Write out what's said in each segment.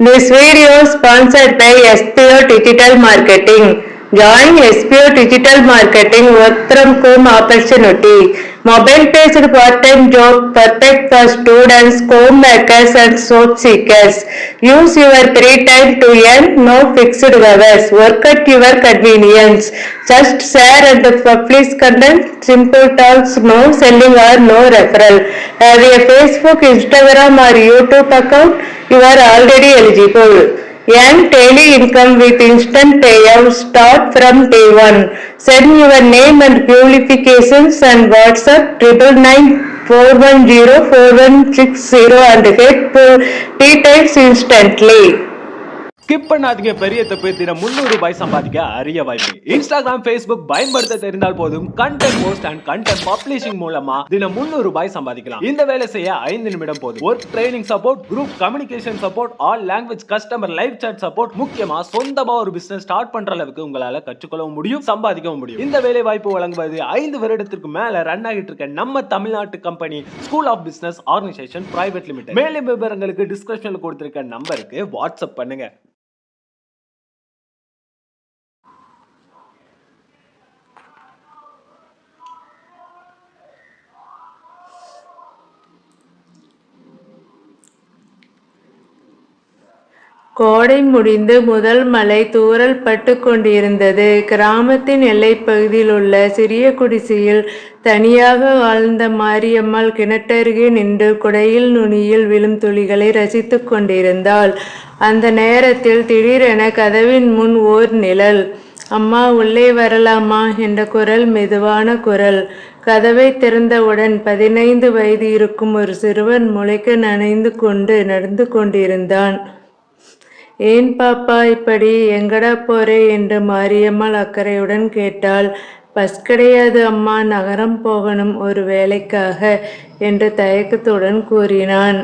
This video is sponsored by SPO Digital Marketing. Join SPO Digital Marketing work from home opportunity. Mobile-based part-time job perfect for students, homemakers and soap seekers. Use your free time to earn, no fixed hours. Work at your convenience. Just share and publish content. Simple talks, no selling or no referral. Have a Facebook, Instagram or YouTube account? You are already eligible. Earn daily income with instant payouts. Start from day one. Send your name and qualifications and WhatsApp 999410416 and get details instantly. Skip பண்ணாதீங்க. பெரிய தப்பு. தினம் 300 ரூபாய் சம்பாதிக்க அரிய வாய்ப்பு. Instagram, Facebook பயன்படுத்த தெரிந்தால் போதும். Content post and content publishing மூலமா தினம் 300 ரூபாய் சம்பாதிக்கலாம். இந்த வேலை செய்ய 5 நிமிடம் போதும். Work training support, group communication support, all language customer live chat support, முக்கியமா சொந்தமா ஒரு பிசினஸ் ஸ்டார்ட் பண்ற அளவுக்கு உங்களால கற்றுக்கொள்ளவும் முடியும், சம்பாதிக்கவும் முடியும். இந்த வேலை வாய்ப்பு வழங்குவது 5 வருடத்திற்கு மேல ரன் ஆகிட்டு இருக்க நம்ம தமிழ்நாட்டு company school of business organisation private limited. மேலும் விவரங்களுக்கு டிஸ்கிரிப்ஷன்ல கொடுத்திருக்க நம்பருக்கு வாட்ஸ்அப் பண்ணுங்க. கோடை முடிந்து முதல் மழை தூறல் பட்டு கொண்டிருந்தது. கிராமத்தின் எல்லைப்பகுதியில் உள்ள சிறிய குடிசையில் தனியாக வாழ்ந்த மாரியம்மாள் கிணற்றருகே நின்று குடையில் நுனியில் விழும் துளிகளை ரசித்து கொண்டிருந்தாள். அந்த நேரத்தில் திடீரென கதவின் முன் ஓர் நிழல். அம்மா, உள்ளே வரலாமா என்ற குரல், மெதுவான குரல். கதவை திறந்தவுடன் 15 வயது இருக்கும் ஒரு சிறுவன் முளைக்க நனைந்து கொண்டு நடந்து கொண்டிருந்தான். ஏன் பாப்பா இப்படி, எங்கடா போறே என்று மாரியம்மாள் அக்கறையுடன் கேட்டாள். பஸ் கிடையாது அம்மா, நகரம் போகணும் ஒரு வேலைக்காக என்று தயக்கத்துடன் கூறினான்.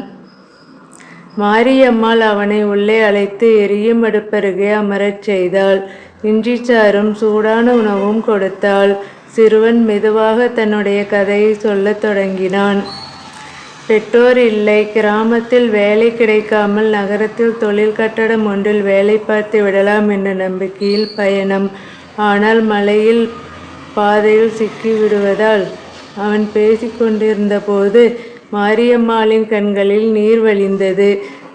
மாரியம்மாள் அவனை உள்ளே அழைத்து எரியும் அடுப்பருகே அமரச் செய்தாள். இஞ்சிச்சாறும் சூடான உணவும் கொடுத்தாள். சிறுவன் மெதுவாக தன்னுடைய கதையை சொல்லத் தொடங்கினான். பெற்றோர் இல்லை, கிராமத்தில் வேலை கிடைக்காமல் நகரத்தில் தொழில் கட்டடம் ஒன்றில் வேலை பார்த்து விடலாம் என்ற நம்பிக்கையில் பயணம். ஆனால் மழையில் பாதையில் சிக்கி விடுவதால். அவன் பேசிக்கொண்டிருந்த போது மாரியம்மாளின் கண்களில் நீர் வழிந்தது.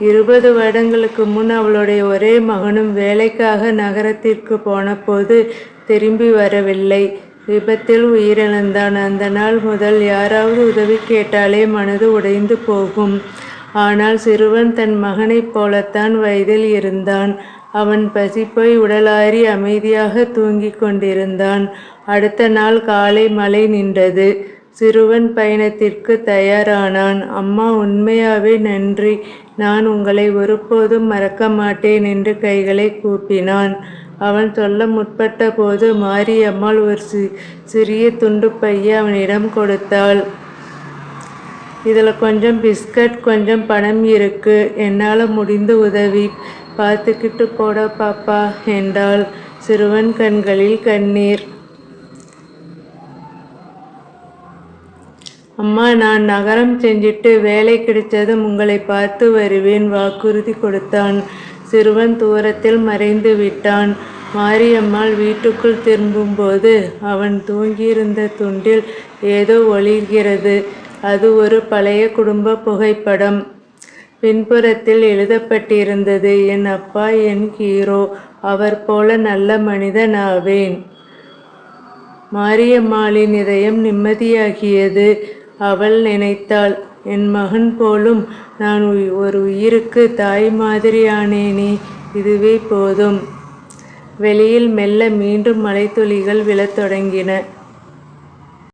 20 வருடங்களுக்கு முன் அவளுடைய ஒரே மகனும் வேலைக்காக நகரத்திற்கு போன போது திரும்பி வரவில்லை. விபத்தில் உயிரிழந்தான். அந்த நாள் முதல் யாராவது உதவி கேட்டாலே மனது உடைந்து போகும். ஆனால் சிறுவன் தன் மகனைப் போலத்தான் வயதில் இருந்தான். அவன் பசிப்போய் உடலாரி அமைதியாக தூங்கிக் கொண்டிருந்தான். அடுத்த நாள் காலை மழை நின்றது. சிறுவன் பயணத்திற்கு தயாரானான். அம்மா, உண்மையாவே நன்றி, நான் உங்களை ஒருபோதும் மறக்க மாட்டேன் என்று கைகளை கூப்பினான். அவன் சொல்ல முற்பட்ட போது மாரியம்மாள் ஒரு சிறிய துண்டு பையை அவனிடம் கொடுத்தாள். இதில் கொஞ்சம் பிஸ்கட், கொஞ்சம் பணம் இருக்கு, என்னால் முடிந்த உதவி, பார்த்துக்கிட்டு போட பாப்பா என்றாள். சிறுவன் கண்களில் கண்ணீர். அம்மா, நான் நகரம் செஞ்சிட்டு வேலை கிடைச்சதும் உங்களை பார்த்து வருவேன் வாக்குறுதி கொடுத்தான். சிறுவன் தூரத்தில் மறைந்து விட்டான். மாரியம்மாள் வீட்டுக்குள் திரும்பும்போது அவன் தூங்கியிருந்த துண்டில் ஏதோ ஒளிர்கிறது. அது ஒரு பழைய குடும்ப புகைப்படம். பின்புறத்தில் எழுதப்பட்டிருந்தது, என் அப்பா என் ஹீரோ, அவர் போல நல்ல மனிதன் ஆவேன். மாரியம்மாளின் இதயம் நிம்மதியாகியது. அவள் நினைத்தாள், என் மகன் போலும் நான் ஒரு உயிருக்கு தாய் மாதிரி ஆனேனே, இதுவே போதும். வெளியில் மெல்ல மீண்டும் மழைத்துளிகள் விழத் தொடங்கின.